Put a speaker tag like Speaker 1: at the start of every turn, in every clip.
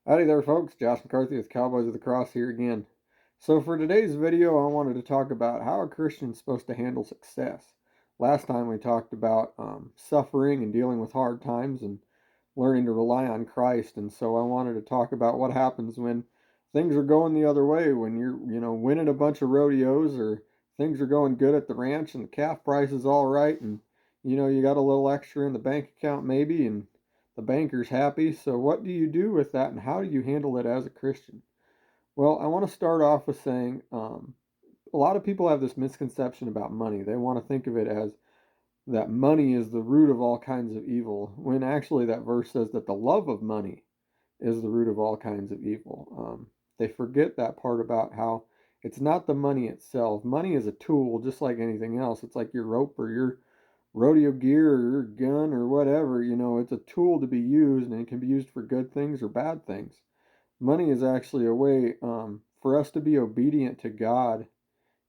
Speaker 1: Howdy there, folks. Josh McCarthy with Cowboys of the Cross here again. So, for today's video, I wanted to talk about how a Christian's supposed to handle success. Last time we talked about suffering and dealing with hard times and learning to rely on Christ. And so, I wanted to talk about what happens when things are going the other way, when you're, winning a bunch of rodeos or things are going good at the ranch and the calf price is all right and, you got a little extra in the bank account maybe and the banker's happy. So, what do you do with that, and how do you handle it as a Christian? Well, I want to start off with saying a lot of people have this misconception about money. They want to think of it as that money is the root of all kinds of evil, when actually that verse says that the love of money is the root of all kinds of evil. They forget that part about how it's not the money itself. Money is a tool, just like anything else. It's like your rope or your rodeo gear or your gun or whatever. It's a tool to be used, and it can be used for good things or bad things. Money is actually a way for us to be obedient to God.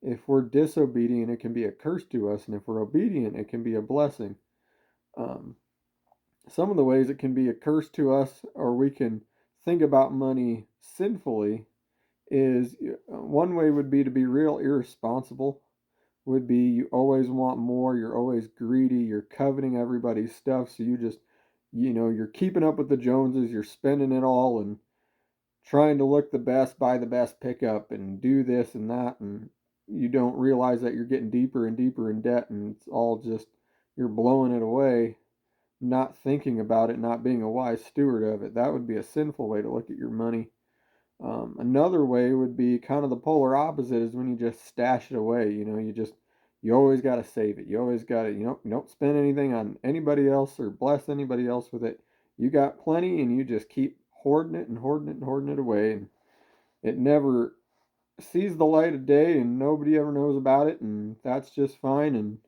Speaker 1: If we're disobedient, it can be a curse to us, and if we're obedient, it can be a blessing. Um, some of the ways it can be a curse to us, or we can think about money sinfully, is one way would be to be real irresponsible. Would be you always want more, you're always greedy, you're coveting everybody's stuff, so you just, you're keeping up with the Joneses, you're spending it all and trying to look the best, buy the best pickup, and do this and that, and you don't realize that you're getting deeper and deeper in debt, and it's all just you're blowing it away, not thinking about it, not being a wise steward of it. That would be a sinful way to look at your money. Another way would be kind of the polar opposite, is when you just stash it away. You always got to save it. You always got to, you don't spend anything on anybody else or bless anybody else with it. You got plenty, and you just keep hoarding it and hoarding it and hoarding it away, and it never sees the light of day, and nobody ever knows about it, and that's just fine. And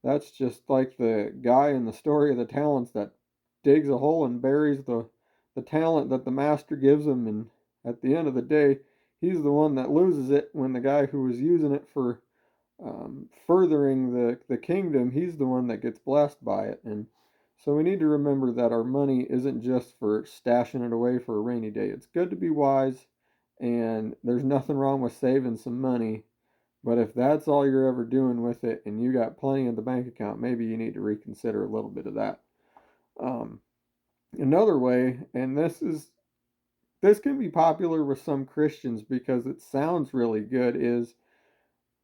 Speaker 1: that's just like the guy in the story of the talents that digs a hole and buries the talent that the master gives him, and at the end of the day, he's the one that loses it, when the guy who was using it for furthering the kingdom, he's the one that gets blessed by it. And so we need to remember that our money isn't just for stashing it away for a rainy day. It's good to be wise, and there's nothing wrong with saving some money. But if that's all you're ever doing with it and you got plenty in the bank account, maybe you need to reconsider a little bit of that. Um, Another way, and this can be popular with some Christians because it sounds really good, is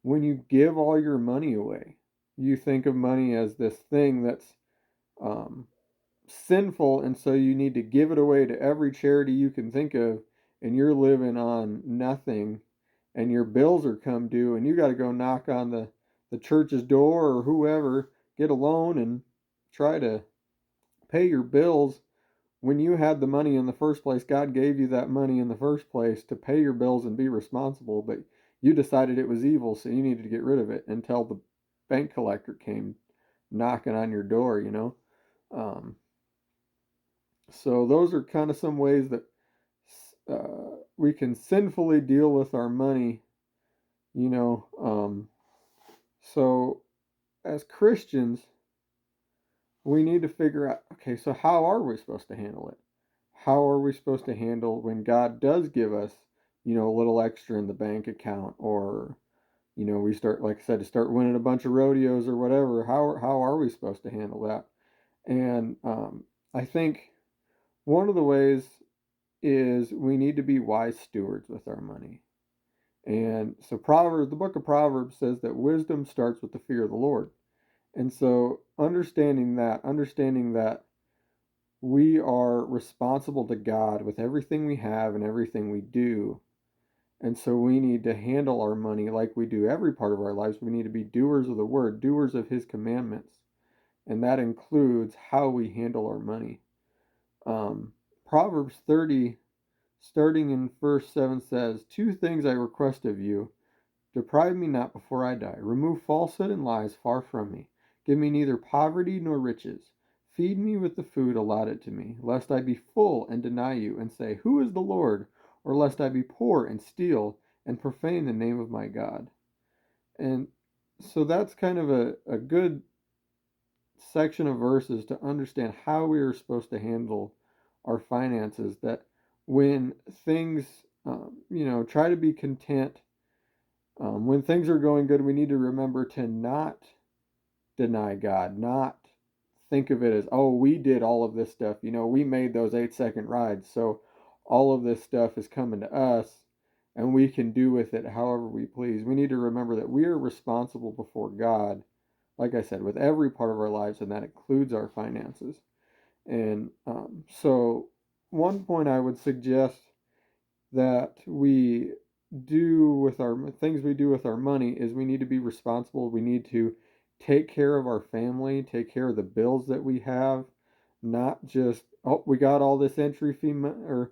Speaker 1: when you give all your money away. You think of money as this thing that's um, sinful, and so you need to give it away to every charity you can think of, and you're living on nothing, and your bills are come due, and you got to go knock on the church's door or whoever, get a loan, and try to pay your bills when you had the money in the first place. God gave you that money in the first place to pay your bills and be responsible, but you decided it was evil, so you needed to get rid of it until the bank collector came knocking on your door. Um, so those are kind of some ways that we can sinfully deal with our money, you know. So as Christians, we need to figure out, okay, so how are we supposed to handle it? How are we supposed to handle when God does give us, a little extra in the bank account, or, we start, like I said, to start winning a bunch of rodeos or whatever? How are we supposed to handle that? And I think one of the ways is we need to be wise stewards with our money. And so the book of Proverbs says that wisdom starts with the fear of the Lord. And so understanding that we are responsible to God with everything we have and everything we do. And so we need to handle our money like we do every part of our lives. We need to be doers of the word, doers of his commandments. And that includes how we handle our money. Proverbs 30, starting in verse 7, says, "Two things I request of you. Deprive me not before I die. Remove falsehood and lies far from me. Give me neither poverty nor riches. Feed me with the food allotted to me, lest I be full and deny you, and say, Who is the Lord? Or lest I be poor and steal and profane the name of my God." And so that's kind of a good section of verses to understand how we are supposed to handle our finances. That when things, try to be content. When things are going good, we need to remember to not deny God, not think of it as, oh, we did all of this stuff. We made those 8-second rides. So all of this stuff is coming to us and we can do with it however we please. We need to remember that we are responsible before God, like I said, with every part of our lives, and that includes our finances. And so, one point I would suggest that we do with our things we do with our money is we need to be responsible. We need to take care of our family, take care of the bills that we have, not just, oh, we got all this entry fee or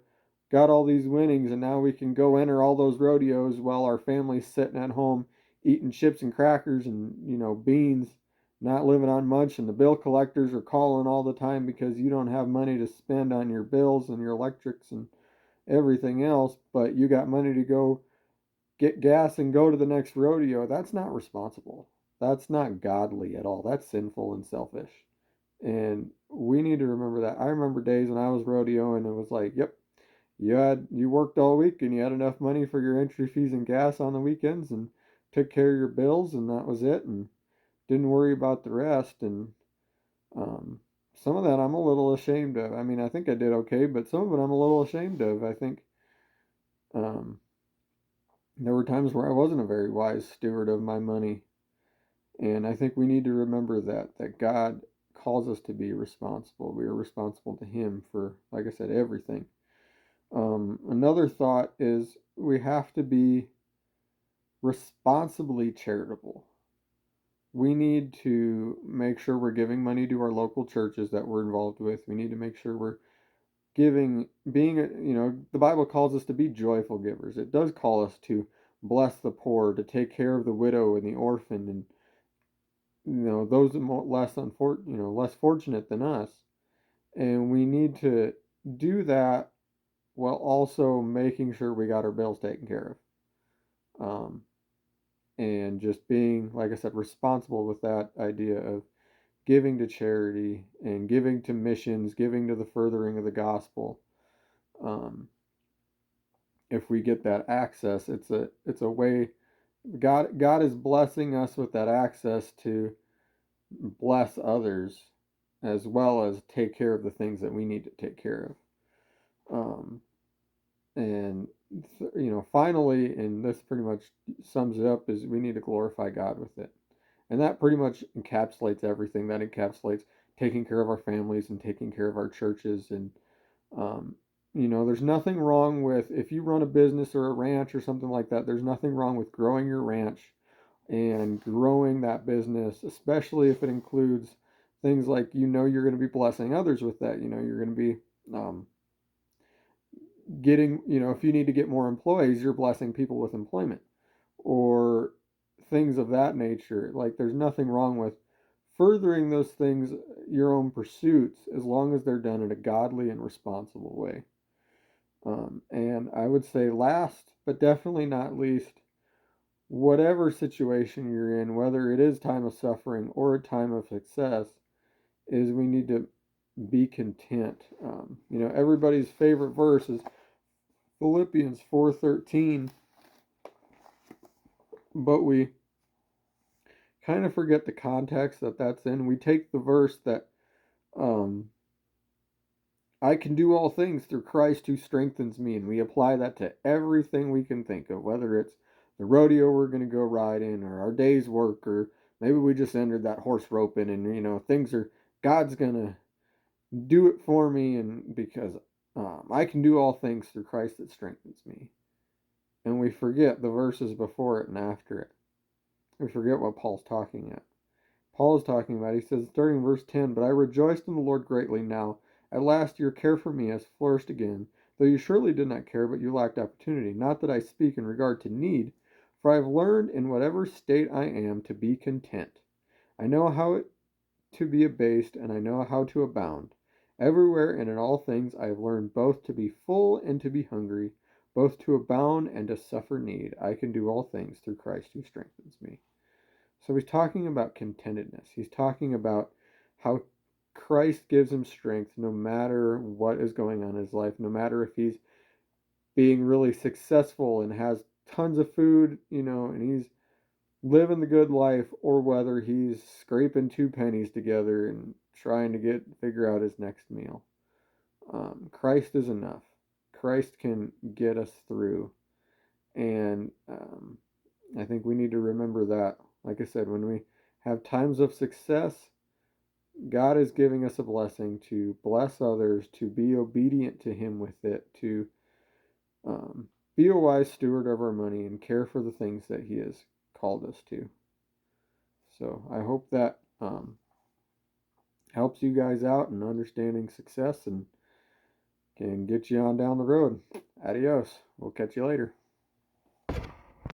Speaker 1: got all these winnings and now we can go enter all those rodeos while our family's sitting at home eating chips and crackers and beans, not living on much, and the bill collectors are calling all the time because you don't have money to spend on your bills and your electrics and everything else, but you got money to go get gas and go to the next rodeo. That's not responsible. That's not godly at all. That's sinful and selfish. And we need to remember that. I remember days when I was rodeoing and it was like, yep, you worked all week and you had enough money for your entry fees and gas on the weekends and took care of your bills and that was it, and didn't worry about the rest. And um, some of that I'm a little ashamed of. I mean, I think I did okay, but some of it I'm a little ashamed of. I think um, there were times where I wasn't a very wise steward of my money, and I think we need to remember that God calls us to be responsible. We are responsible to Him for, like I said, everything. Another thought is we have to be responsibly charitable. We need to make sure we're giving money to our local churches that we're involved with. We need to make sure we're the Bible calls us to be joyful givers. It does call us to bless the poor, to take care of the widow and the orphan, and those less fortunate than us. And we need to do that while also making sure we got our bills taken care of. And just being, like I said, responsible with that idea of giving to charity and giving to missions, giving to the furthering of the gospel. Um, if we get that access, it's a way God is blessing us with that access to bless others as well as take care of the things that we need to take care of. And finally, and this pretty much sums it up, is we need to glorify God with it. And that pretty much encapsulates everything. That encapsulates taking care of our families and taking care of our churches. And um, there's nothing wrong with, if you run a business or a ranch or something like that, there's nothing wrong with growing your ranch and growing that business, especially if it includes things like, you're going to be blessing others with that. You're going to be um, getting, if you need to get more employees, you're blessing people with employment or things of that nature. Like, there's nothing wrong with furthering those things, your own pursuits, as long as they're done in a godly and responsible way. And I would say, last but definitely not least, whatever situation you're in, whether it is time of suffering or a time of success, is we need to be content. Everybody's favorite verse is Philippians 4:13, but we kind of forget the context that that's in. We take the verse that um, I can do all things through Christ who strengthens me, and we apply that to everything we can think of, whether it's the rodeo we're going to go ride in, or our day's work, or maybe we just entered that horse roping, and things are, God's going to do it for me, and because I can do all things through Christ that strengthens me. And we forget the verses before it and after it. We forget what Paul's talking at. Paul is talking about, he says, starting in verse 10, "But I rejoiced in the Lord greatly now. At last your care for me has flourished again, though you surely did not care, but you lacked opportunity. Not that I speak in regard to need, for I have learned in whatever state I am to be content. I know how to be abased, and I know how to abound. Everywhere and in all things I have learned both to be full and to be hungry, both to abound and to suffer need. I can do all things through Christ who strengthens me." So he's talking about contentedness. He's talking about how Christ gives him strength no matter what is going on in his life, no matter if he's being really successful and has tons of food, and he's living the good life, or whether he's scraping two pennies together and trying to figure out his next meal. Christ is enough. Christ can get us through, and I think we need to remember that. Like I said, when we have times of success, God is giving us a blessing to bless others, to be obedient to Him with it, to um, be a wise steward of our money and care for the things that He has called us to. So I hope that helps you guys out in understanding success and can get you on down the road. Adios. We'll catch you later.